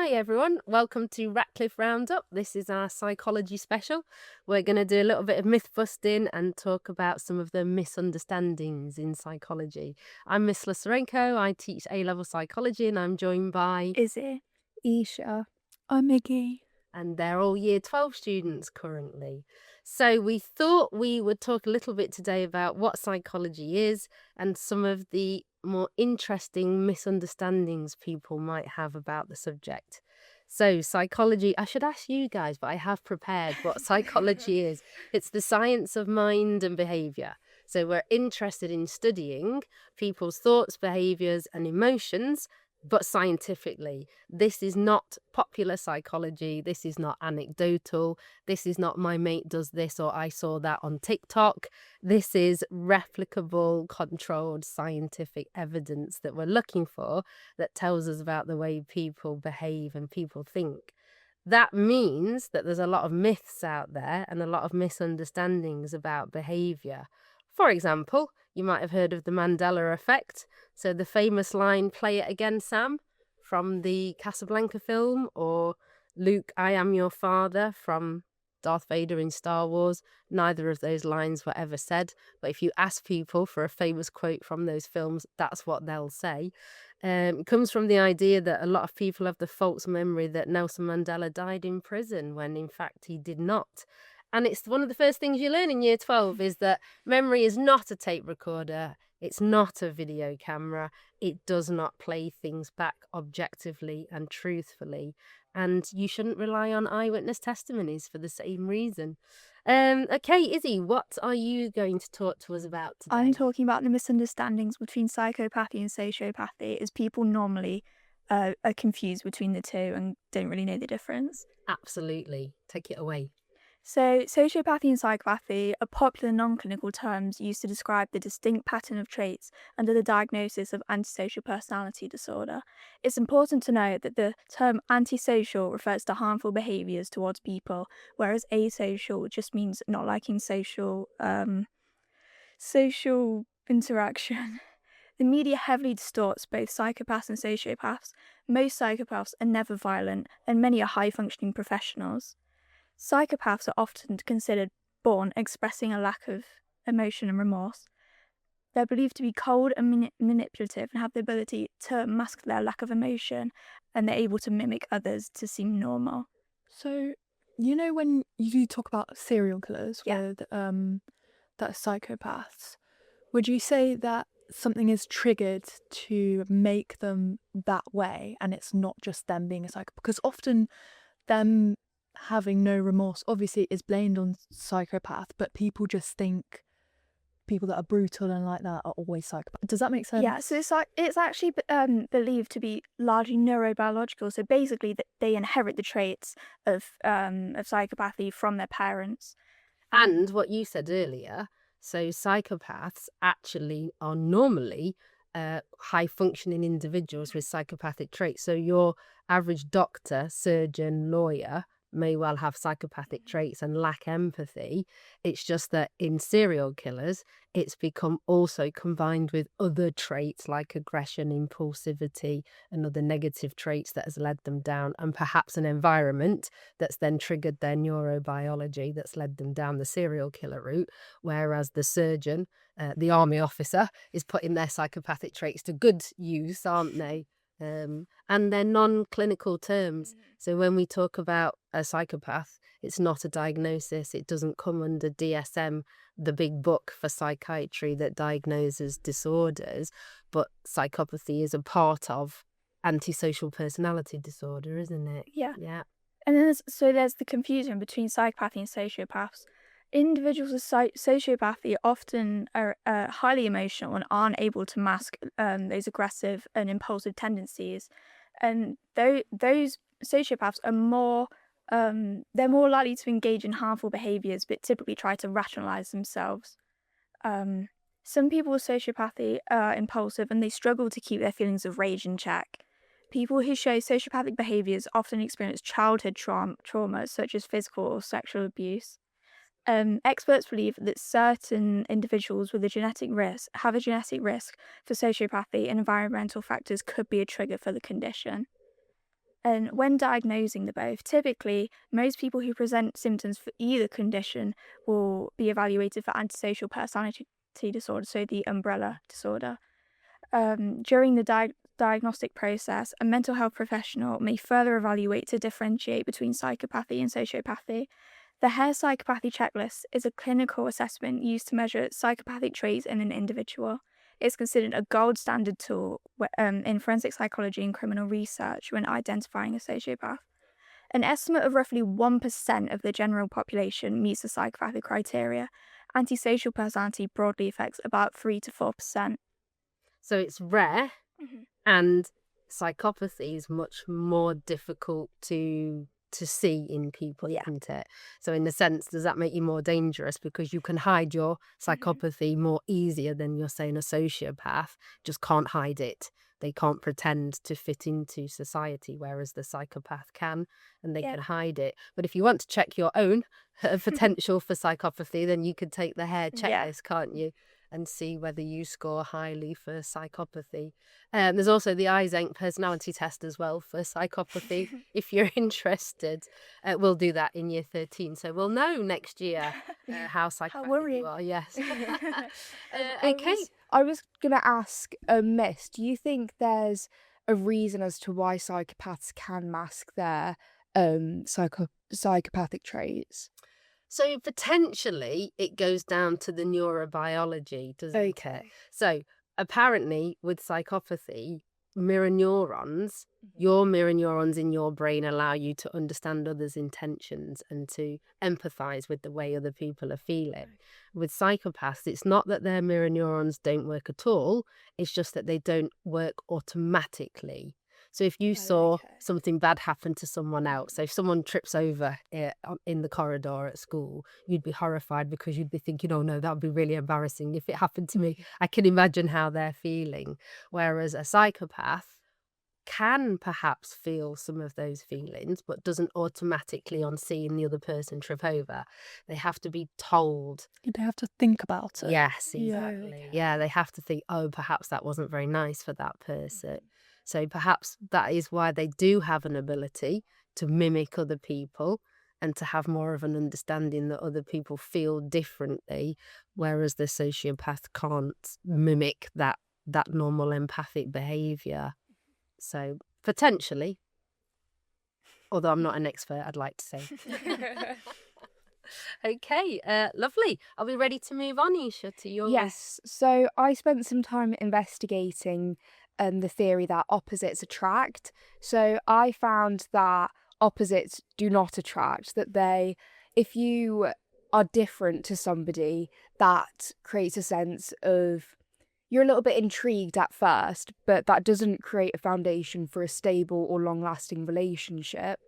Hi everyone, welcome to Ratcliffe Roundup. This is our psychology special. We're going to do a little bit of myth busting and talk about some of the misunderstandings in psychology. I'm Mrs Slusarenko, I teach A-level psychology and I'm joined by Izzy. Isha. I'm Miggy. And they're all year 12 students currently. So we thought we would talk a little bit today about what psychology is and some of the more interesting misunderstandings people might have about the subject. So psychology, I should ask you guys, but I have prepared what psychology is. It's the science of mind and behaviour. So we're interested in studying people's thoughts, behaviours and emotions, but scientifically. This is not popular psychology. This is not anecdotal. This is not my mate does this or I saw that on TikTok. This is replicable, controlled scientific evidence that we're looking for that tells us about the way people behave and people think. That means that there's a lot of myths out there and a lot of misunderstandings about behaviour. For example, you might have heard of the Mandela effect. So the famous line, "Play it again, Sam," from the Casablanca film, or "Luke, I am your father" from Darth Vader in Star Wars. Neither of those lines were ever said, but if you ask people for a famous quote from those films, that's what they'll say. It comes from the idea that a lot of people have the false memory that Nelson Mandela died in prison when in fact he did not. And it's one of the first things you learn in year 12 is that memory is not a tape recorder. It's not a video camera. It does not play things back objectively and truthfully. And you shouldn't rely on eyewitness testimonies for the same reason. Okay, Izzy, what are you going to talk to us about today? I'm talking about the misunderstandings between psychopathy and sociopathy, as people normally are confused between the two and don't really know the difference. Absolutely. Take it away. So, sociopathy and psychopathy are popular non-clinical terms used to describe the distinct pattern of traits under the diagnosis of antisocial personality disorder. It's important to note that the term antisocial refers to harmful behaviours towards people, whereas asocial just means not liking social interaction. The media heavily distorts both psychopaths and sociopaths. Most psychopaths are never violent, and many are high-functioning professionals. Psychopaths are often considered born expressing a lack of emotion and remorse. They're believed to be cold and manipulative and have the ability to mask their lack of emotion, and they're able to mimic others to seem normal. So, you know when you talk about serial killers Yeah. with that are psychopaths, would you say that something is triggered to make them that way and it's not just them being a psychopath? Because often them having no remorse obviously is blamed on psychopath, but people just think people that are brutal and like that are always psychopaths. Does that make sense? Yeah, so it's actually believed to be largely neurobiological. So basically, that they inherit the traits of psychopathy from their parents. And what you said earlier, so psychopaths actually are normally high-functioning individuals with psychopathic traits. So your average doctor, surgeon, lawyer may well have psychopathic traits and lack empathy. It's just that in serial killers, it's become also combined with other traits like aggression, impulsivity, and other negative traits that has led them down, and perhaps an environment that's then triggered their neurobiology that's led them down the serial killer route, whereas the surgeon, the army officer, is putting their psychopathic traits to good use, aren't they? And they're non-clinical terms. So when we talk about a psychopath, it's not a diagnosis. It doesn't come under DSM, the big book for psychiatry that diagnoses disorders, but psychopathy is a part of antisocial personality disorder, isn't it? Yeah. Yeah. And then there's the confusion between psychopathy and sociopaths. Individuals with sociopathy often are highly emotional and aren't able to mask those aggressive and impulsive tendencies. And those sociopaths are they're more likely to engage in harmful behaviours, but typically try to rationalise themselves. Some people with sociopathy are impulsive and they struggle to keep their feelings of rage in check. People who show sociopathic behaviours often experience childhood trauma, such as physical or sexual abuse. Experts believe that certain individuals with have a genetic risk for sociopathy, and environmental factors could be a trigger for the condition. And when diagnosing the both, typically most people who present symptoms for either condition will be evaluated for antisocial personality disorder, so the umbrella disorder. During the diagnostic process, a mental health professional may further evaluate to differentiate between psychopathy and sociopathy. The Hare Psychopathy Checklist is a clinical assessment used to measure psychopathic traits in an individual. It's considered a gold standard tool in forensic psychology and criminal research when identifying a sociopath. An estimate of roughly 1% of the general population meets the psychopathic criteria. Antisocial personality broadly affects about 3 to 4%. So it's rare, and psychopathy is much more difficult to see in people, isn't it? So in a sense, does that make you more dangerous because you can hide your psychopathy more easier than you're saying a sociopath just can't hide it. They can't pretend to fit into society, whereas the psychopath can, and they can hide it. But if you want to check your own potential for psychopathy, then you could take the Hare checklist, can't you? And see whether you score highly for psychopathy. There's also the Eyes-Enk personality test as well for psychopathy. If you're interested, we'll do that in year 13. So we'll know next year how psychopathic you are. Yes. Okay. I was going to ask, Miss, do you think there's a reason as to why psychopaths can mask their psychopathic traits? So potentially it goes down to the neurobiology, doesn't it? So apparently with psychopathy, mirror neurons, your mirror neurons in your brain allow you to understand others' intentions and to empathize with the way other people are feeling. With psychopaths, it's not that their mirror neurons don't work at all, it's just that they don't work automatically. So if you saw something bad happen to someone else, so if someone trips over in the corridor at school, you'd be horrified because you'd be thinking, oh no, that would be really embarrassing if it happened to me. I can imagine how they're feeling. Whereas a psychopath can perhaps feel some of those feelings, but doesn't automatically on seeing the other person trip over. They have to be told. They have to think about it. Yes, exactly. Yeah, they have to think, oh, perhaps that wasn't very nice for that person. So perhaps that is why they do have an ability to mimic other people and to have more of an understanding that other people feel differently, whereas the sociopath can't mimic that normal empathic behaviour. So potentially, although I'm not an expert, I'd like to say. Okay, lovely. Are we ready to move on, Isha, to your... Yes, so I spent some time investigating the theory that opposites attract. So I found that opposites do not attract, that if you are different to somebody, that creates a sense of, you're a little bit intrigued at first, but that doesn't create a foundation for a stable or long-lasting relationship.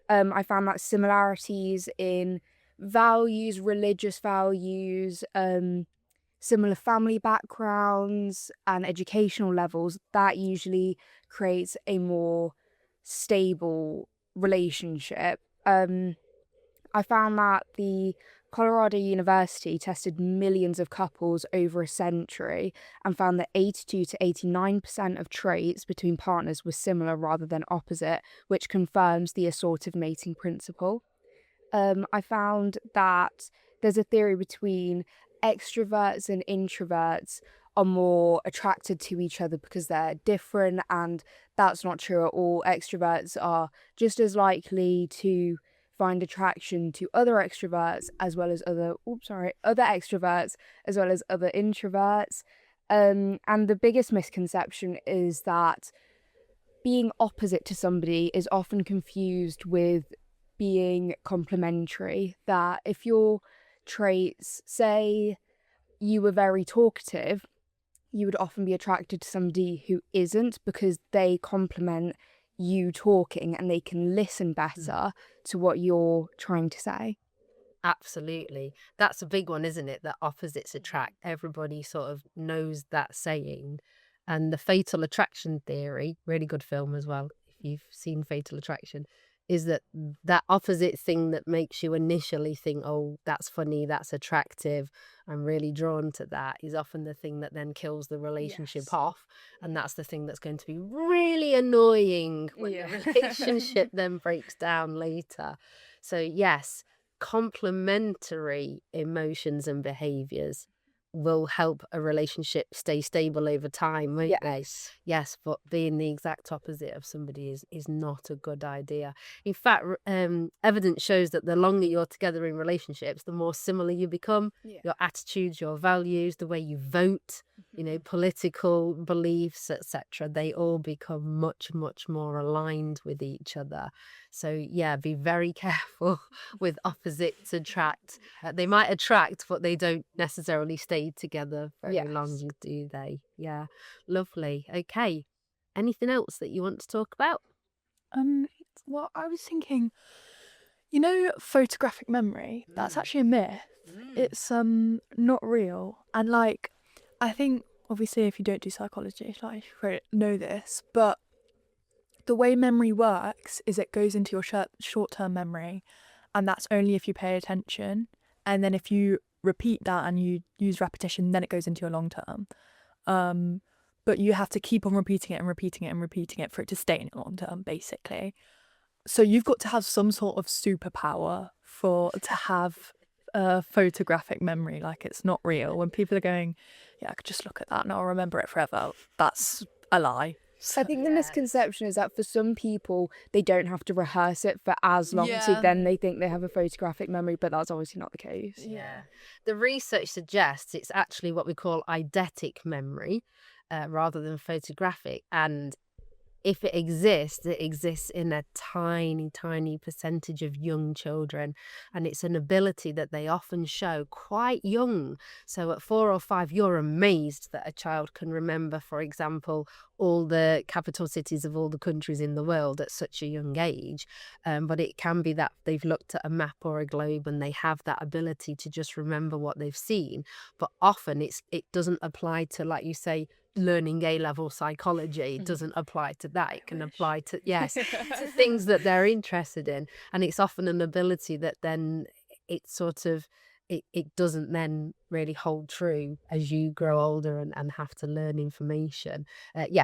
I found that similarities in values, religious values, similar family backgrounds and educational levels, that usually creates a more stable relationship. I found that the Colorado University tested millions of couples over a century and found that 82 to 89% of traits between partners were similar rather than opposite, which confirms the assortative mating principle. I found that there's a theory between extroverts and introverts are more attracted to each other because they're different, and that's not true at all. Extroverts are just as likely to find attraction to other extroverts as well as other extroverts as well as other introverts. And the biggest misconception is that being opposite to somebody is often confused with being complementary. That if your traits, say you were very talkative, you would often be attracted to somebody who isn't, because they complement you talking and they can listen better to what you're trying to say. Absolutely. That's a big one, isn't it? That opposites attract. Everybody sort of knows that saying. And the Fatal Attraction Theory, really good film as well, if you've seen Fatal Attraction, is that that opposite thing that makes you initially think, oh, that's funny, that's attractive, I'm really drawn to that, is often the thing that then kills the relationship Yes. off. And that's the thing that's going to be really annoying when the relationship then breaks down later. So yes, complementary emotions and behaviors will help a relationship stay stable over time, won't they? Yes. Yes, but being the exact opposite of somebody is not a good idea. In fact, evidence shows that the longer you're together in relationships, the more similar you become. Yeah. Your attitudes, your values, the way you vote, political beliefs, etc. They all become much, much more aligned with each other. So yeah, be very careful with opposites attract. They might attract, but they don't necessarily stay together very long, do they? Yeah, lovely. Okay, anything else that you want to talk about? Well, I was thinking, photographic memory, that's actually a myth. It's not real. And like, I think obviously if you don't do psychology, like, you won't know this, but the way memory works is it goes into your short-term memory, and that's only if you pay attention. And then if you repeat that and you use repetition, then it goes into your long-term. But you have to keep on repeating it and repeating it and repeating it for it to stay in your long-term, basically. So you've got to have some sort of superpower to have a photographic memory. Like, it's not real. When people are going, yeah, I could just look at that and I'll remember it forever, that's a lie. I think the misconception is that for some people, they don't have to rehearse it for as long, so then they think they have a photographic memory, but that's obviously not the case. Yeah. The research suggests it's actually what we call eidetic memory rather than photographic. And if it exists in a tiny, tiny percentage of young children. And it's an ability that they often show quite young. So at 4 or 5, you're amazed that a child can remember, for example, all the capital cities of all the countries in the world at such a young age. But it can be that they've looked at a map or a globe and they have that ability to just remember what they've seen. But often it doesn't apply to, like you say, learning A-level psychology. It doesn't apply to that. It can apply to, to things that they're interested in. And it's often an ability that then it sort of, it doesn't then really hold true as you grow older and have to learn information.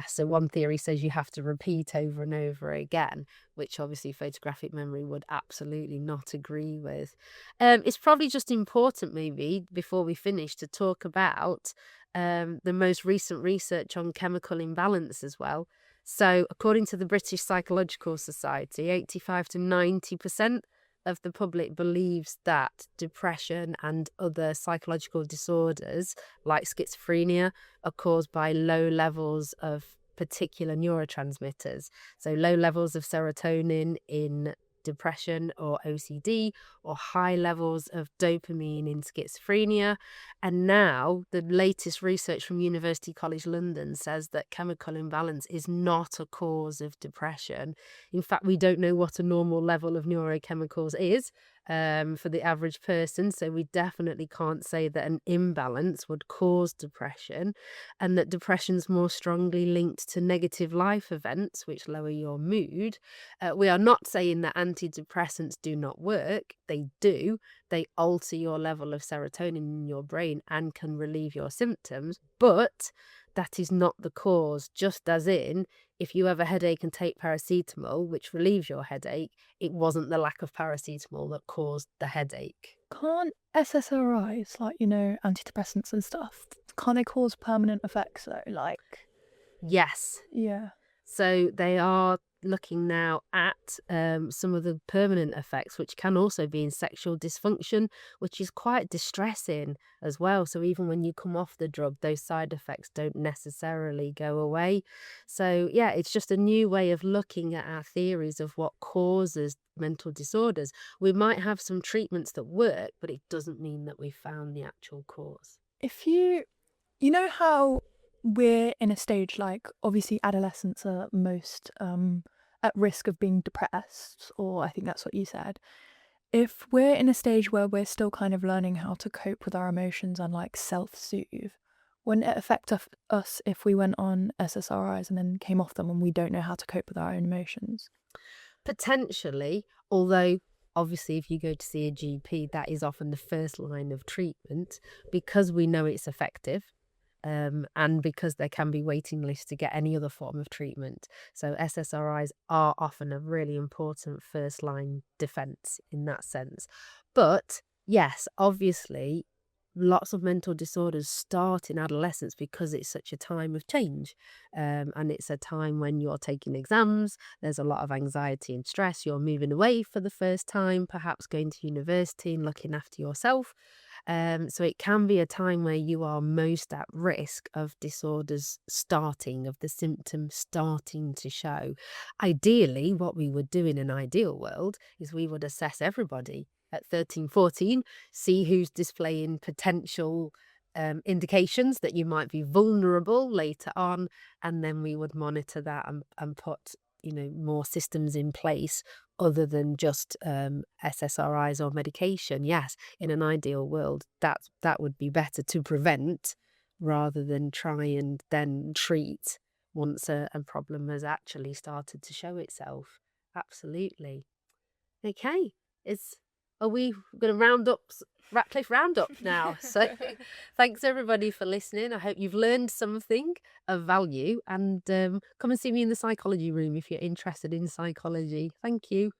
So one theory says you have to repeat over and over again, which obviously photographic memory would absolutely not agree with. It's probably just important, maybe, before we finish, to talk about the most recent research on chemical imbalance as well. So according to the British Psychological Society, 85 to 90% of the public believes that depression and other psychological disorders like schizophrenia are caused by low levels of particular neurotransmitters. So low levels of serotonin in depression or OCD, or high levels of dopamine in schizophrenia. And now the latest research from University College London says that chemical imbalance is not a cause of depression. In fact, we don't know what a normal level of neurochemicals is for the average person, so we definitely can't say that an imbalance would cause depression, and that depression's more strongly linked to negative life events which lower your mood. We are not saying that antidepressants do not work. They do. They alter your level of serotonin in your brain and can relieve your symptoms, but that is not the cause. Just as in, if you have a headache and take paracetamol, which relieves your headache, it wasn't the lack of paracetamol that caused the headache. Can't SSRIs, like, antidepressants and stuff, can't they cause permanent effects though? Like, yes. Yeah. So they are looking now at some of the permanent effects, which can also be in sexual dysfunction, which is quite distressing as well. So even when you come off the drug, those side effects don't necessarily go away. So yeah, it's just a new way of looking at our theories of what causes mental disorders. We might have some treatments that work, but it doesn't mean that we found the actual cause. If you know how we're in a stage, like, obviously adolescents are most at risk of being depressed, or I think that's what you said. If we're in a stage where we're still kind of learning how to cope with our emotions and like self-soothe, Wouldn't it affect us if we went on SSRIs and then came off them and we don't know how to cope with our own emotions? Potentially, although obviously if you go to see a GP, that is often the first line of treatment because we know it's effective. And because there can be waiting lists to get any other form of treatment. So SSRIs are often a really important first line defense in that sense. But yes, obviously, lots of mental disorders start in adolescence because it's such a time of change. And it's a time when you're taking exams, there's a lot of anxiety and stress, you're moving away for the first time, perhaps going to university and looking after yourself. So it can be a time where you are most at risk of disorders starting, of the symptoms starting to show. Ideally, what we would do in an ideal world is we would assess everybody at 13, 14, see who's displaying potential indications that you might be vulnerable later on, and then we would monitor that and put more systems in place other than just SSRIs or medication. Yes, in an ideal world, that would be better to prevent rather than try and then treat once a problem has actually started to show itself. Absolutely. Okay, are we going to round up Ratcliffe Roundup now? So thanks everybody for listening. I hope you've learned something of value, and come and see me in the psychology room if you're interested in psychology. Thank you.